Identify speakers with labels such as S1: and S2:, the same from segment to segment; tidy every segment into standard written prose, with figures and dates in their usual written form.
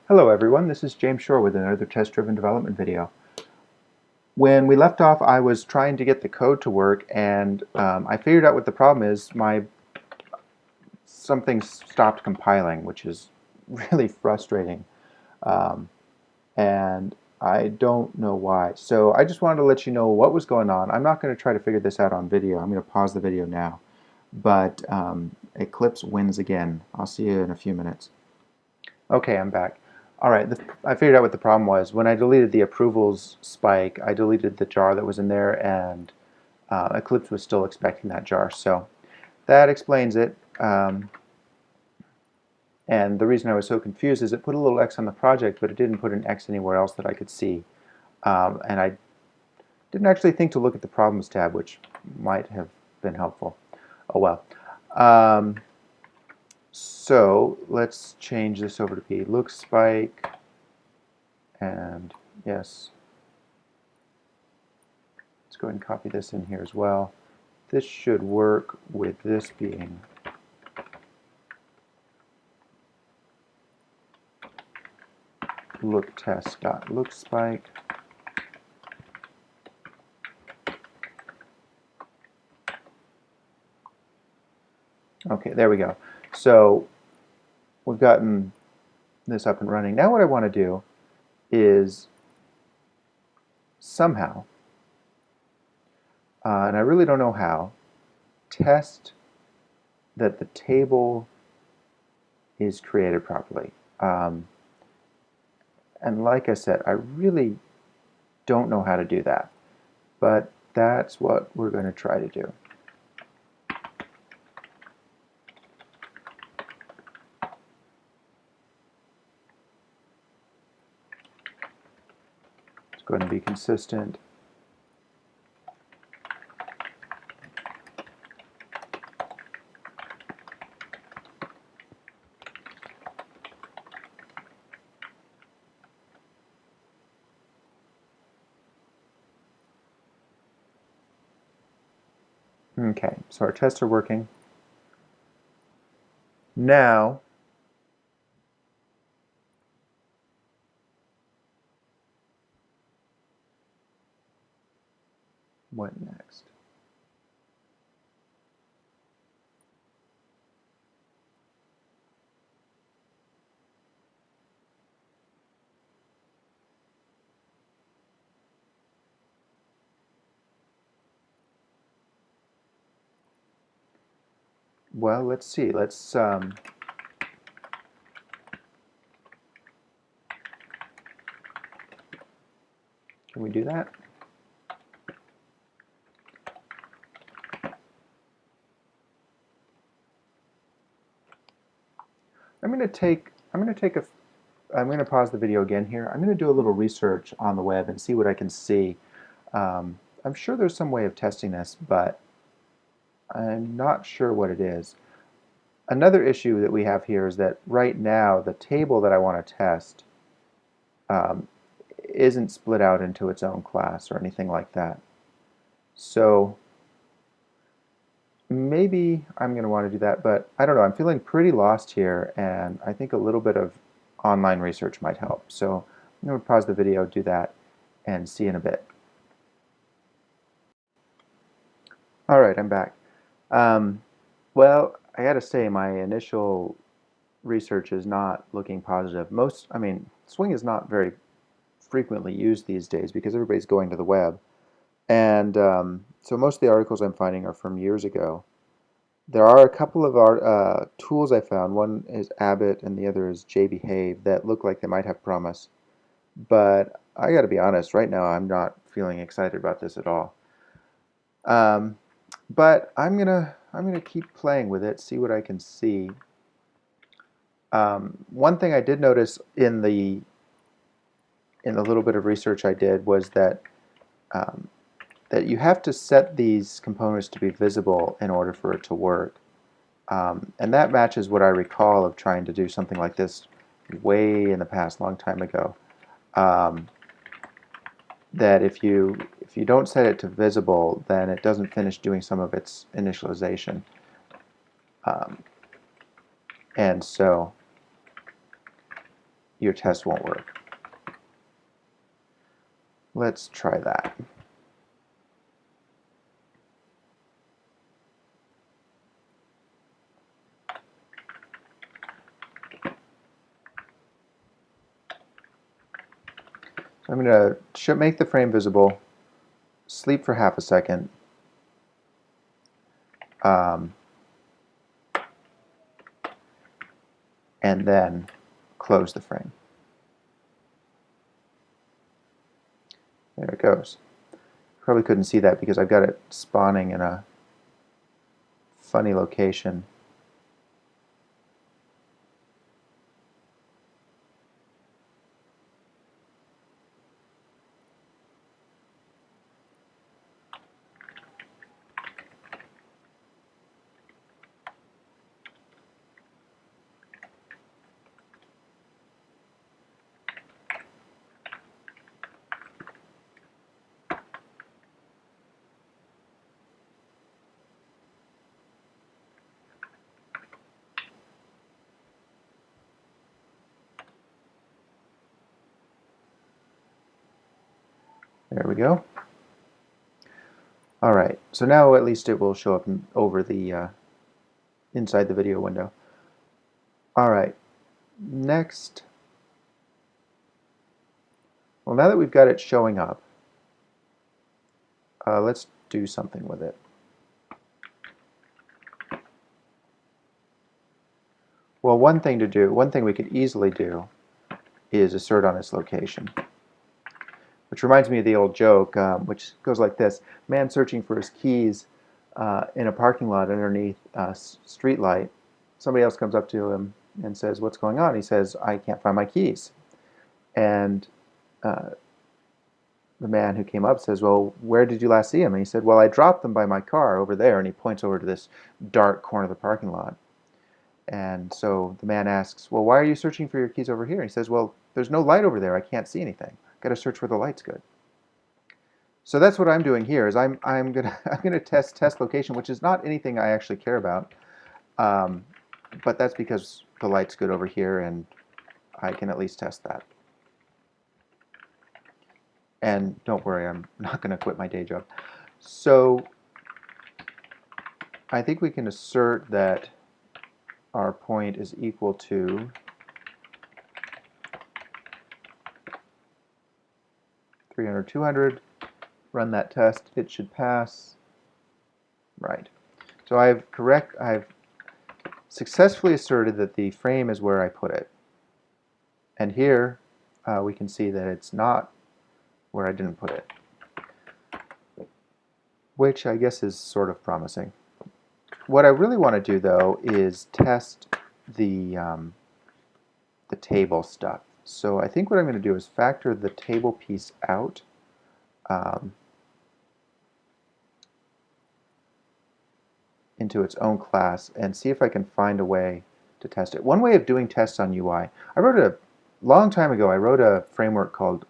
S1: Hello everyone, this is James Shore with another test-driven development video. When we left off, I was trying to get the code to work, and I figured out what the problem is. Something stopped compiling, which is really frustrating, and I don't know why. So I just wanted to let you know what was going on. I'm not going to try to figure this out on video. I'm going to pause the video now. But Eclipse wins again. I'll see you in a few minutes. Okay, I'm back. All right, I figured out what the problem was. When I deleted the approvals spike, I deleted the jar that was in there, and Eclipse was still expecting that jar. So that explains it. And the reason I was so confused is it put a little X on the project, but it didn't put an X anywhere else that I could see. And I didn't actually think to look at the Problems tab, which might have been helpful. Oh well. So let's change this over to be look spike, and yes, let's go ahead and copy this in here as well. This should work with this being look test dot look spike. Okay, there we go. So we've gotten this up and running. Now what I want to do is somehow, and I really don't know how, test that the table is created properly. And like I said, I really don't know how to do that, but that's what we're going to try to do. It's going to be consistent. Okay, so our tests are working. Now, what next? Well, let's see. Can we do that? I'm going to pause the video again here. I'm going to do a little research on the web and see what I can see. I'm sure there's some way of testing this, but I'm not sure what it is. Another issue that we have here is that right now the table that I want to test isn't split out into its own class or anything like that. So maybe I'm going to want to do that, but I don't know. I'm feeling pretty lost here, and I think a little bit of online research might help. So I'm going to pause the video, do that, and see you in a bit. All right, I'm back. Well, I got to say, my initial research is not looking positive. Swing is not very frequently used these days because everybody's going to the web. And so most of the articles I'm finding are from years ago. There are a couple of tools I found. One is Abbott and the other is JBehave that look like they might have promise. But I got to be honest, right now I'm not feeling excited about this at all. But I'm gonna keep playing with it, see what I can see. One thing I did notice in the little bit of research I did was that that you have to set these components to be visible in order for it to work. And that matches what I recall of trying to do something like this way in the past, long time ago. That if you don't set it to visible, then it doesn't finish doing some of its initialization. And so your test won't work. Let's try that. So I'm going to make the frame visible, sleep for half a second, and then close the frame. There it goes. Probably couldn't see that because I've got it spawning in a funny location. There we go. All right, so now at least it will show up over the inside the video window. All right, next. Well, now that we've got it showing up, let's do something with it. Well, one thing we could easily do is assert on its location. Which reminds me of the old joke, which goes like this. Man searching for his keys in a parking lot underneath a street light. Somebody else comes up to him and says, "What's going on?" He says, "I can't find my keys." And the man who came up says, "Well, where did you last see him?" And he said, "Well, I dropped them by my car over there." And he points over to this dark corner of the parking lot. And so the man asks, "Well, why are you searching for your keys over here?" And he says, "Well, there's no light over there. I can't see anything. Got to search where the light's good." So that's what I'm doing here. Is I'm gonna I'm gonna test location, which is not anything I actually care about, but that's because the light's good over here, and I can at least test that. And don't worry, I'm not going to quit my day job. So I think we can assert that our point is equal to 300, 200. Run that test. It should pass. Right. So I've successfully asserted that the frame is where I put it. And here we can see that it's not where I didn't put it, which I guess is sort of promising. What I really want to do, though, is test the table stuff. So I think what I'm going to do is factor the table piece out. Into its own class and see if I can find a way to test it. One way of doing tests on UI, long time ago, I wrote a framework called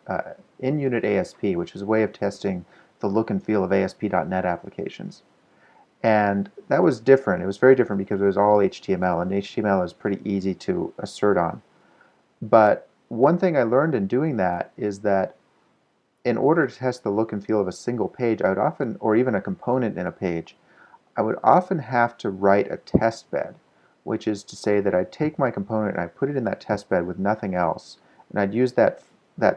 S1: in-unit ASP, which is a way of testing the look and feel of ASP.NET applications. And that was different. It was very different because it was all HTML, and HTML is pretty easy to assert on. But one thing I learned in doing that is that in order to test the look and feel of a single page, I would often, or even a component in a page, I would often have to write a test bed, which is to say that I'd take my component and I'd put it in that test bed with nothing else, and I'd use that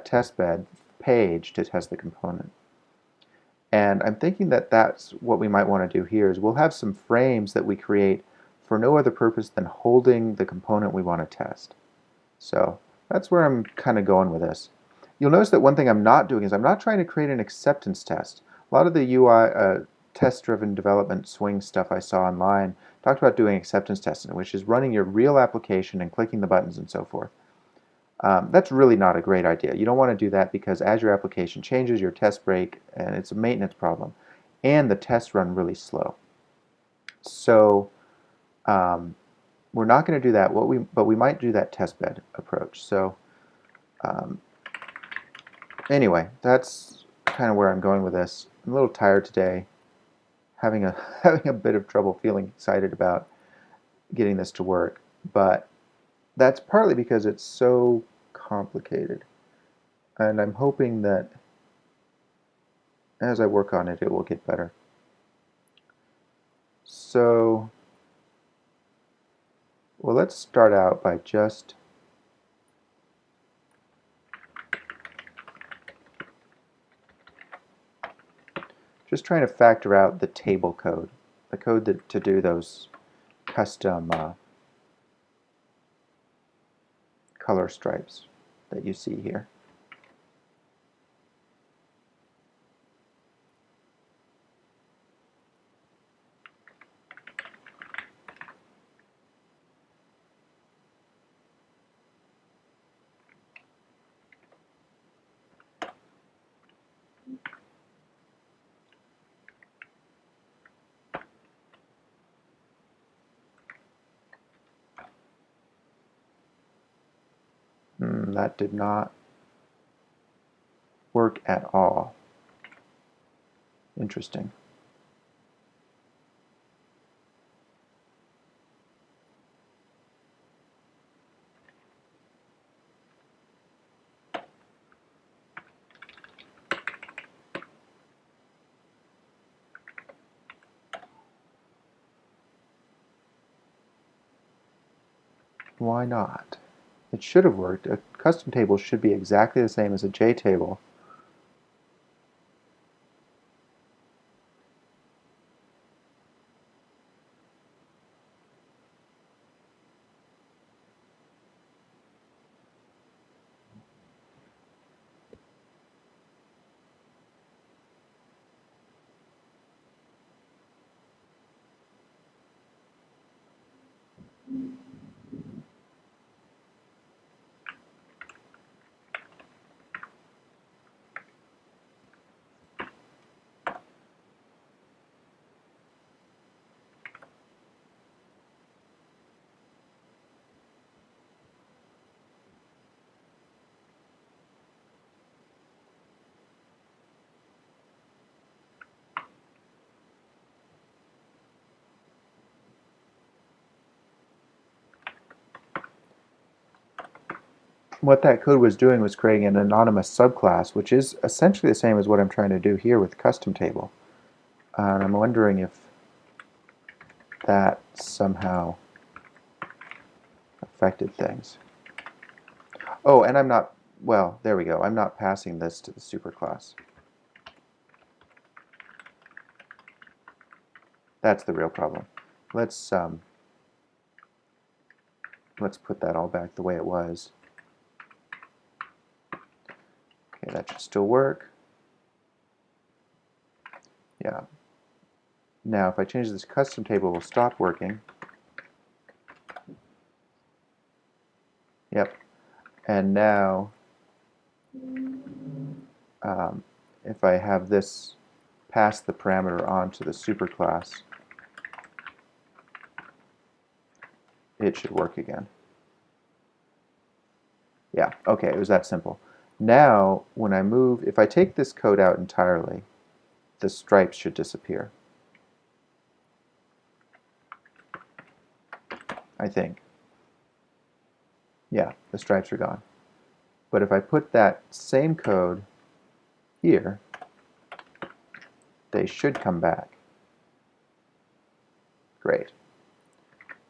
S1: test bed page to test the component. And I'm thinking that that's what we might want to do here, is we'll have some frames that we create for no other purpose than holding the component we want to test. So that's where I'm kind of going with this. You'll notice that one thing I'm not doing is I'm not trying to create an acceptance test. A lot of the UI test-driven development swing stuff I saw online talked about doing acceptance testing, which is running your real application and clicking the buttons and so forth. That's really not a great idea. You don't want to do that because as your application changes, your tests break, and it's a maintenance problem. And the tests run really slow. So we're not going to do that. But we might do that test bed approach. So anyway, that's kind of where I'm going with this. I'm a little tired today. Having a bit of trouble feeling excited about getting this to work, but that's partly because it's so complicated. And I'm hoping that as I work on it, it will get better. So, well, let's start out by just trying to factor out the table code, the code to do those custom color stripes that you see here. That did not work at all. Interesting. Why not? It should have worked. A custom table should be exactly the same as a JTable. What that code was doing was creating an anonymous subclass, which is essentially the same as what I'm trying to do here with custom table. And I'm wondering if that somehow affected things. Oh, and I'm not, well, there we go. I'm not passing this to the superclass. That's the real problem. Let's put that all back the way it was. Okay, that should still work. Yeah. Now, if I change this custom table, it will stop working. Yep. And now, if I have this pass the parameter on to the superclass, it should work again. Yeah, okay, it was that simple. Now, when I move, if I take this code out entirely, the stripes should disappear. I think. Yeah, the stripes are gone. But if I put that same code here, they should come back. Great.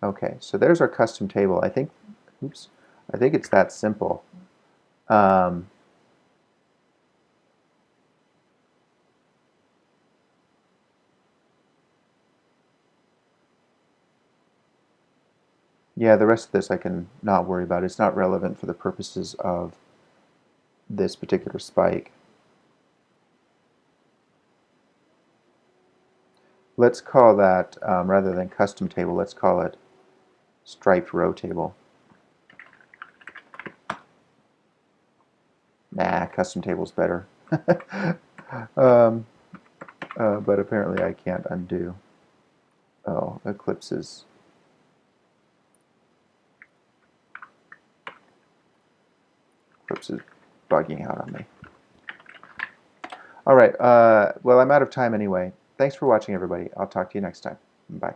S1: Okay, so there's our custom table. I think, oops, I think it's that simple. Yeah, the rest of this I can not worry about. It's not relevant for the purposes of this particular spike. Let's call that, rather than custom table, let's call it striped row table. Nah, custom table's better. But apparently I can't undo. Oh, Eclipse is bugging out on me. All right, well, I'm out of time anyway. Thanks for watching, everybody. I'll talk to you next time. Bye.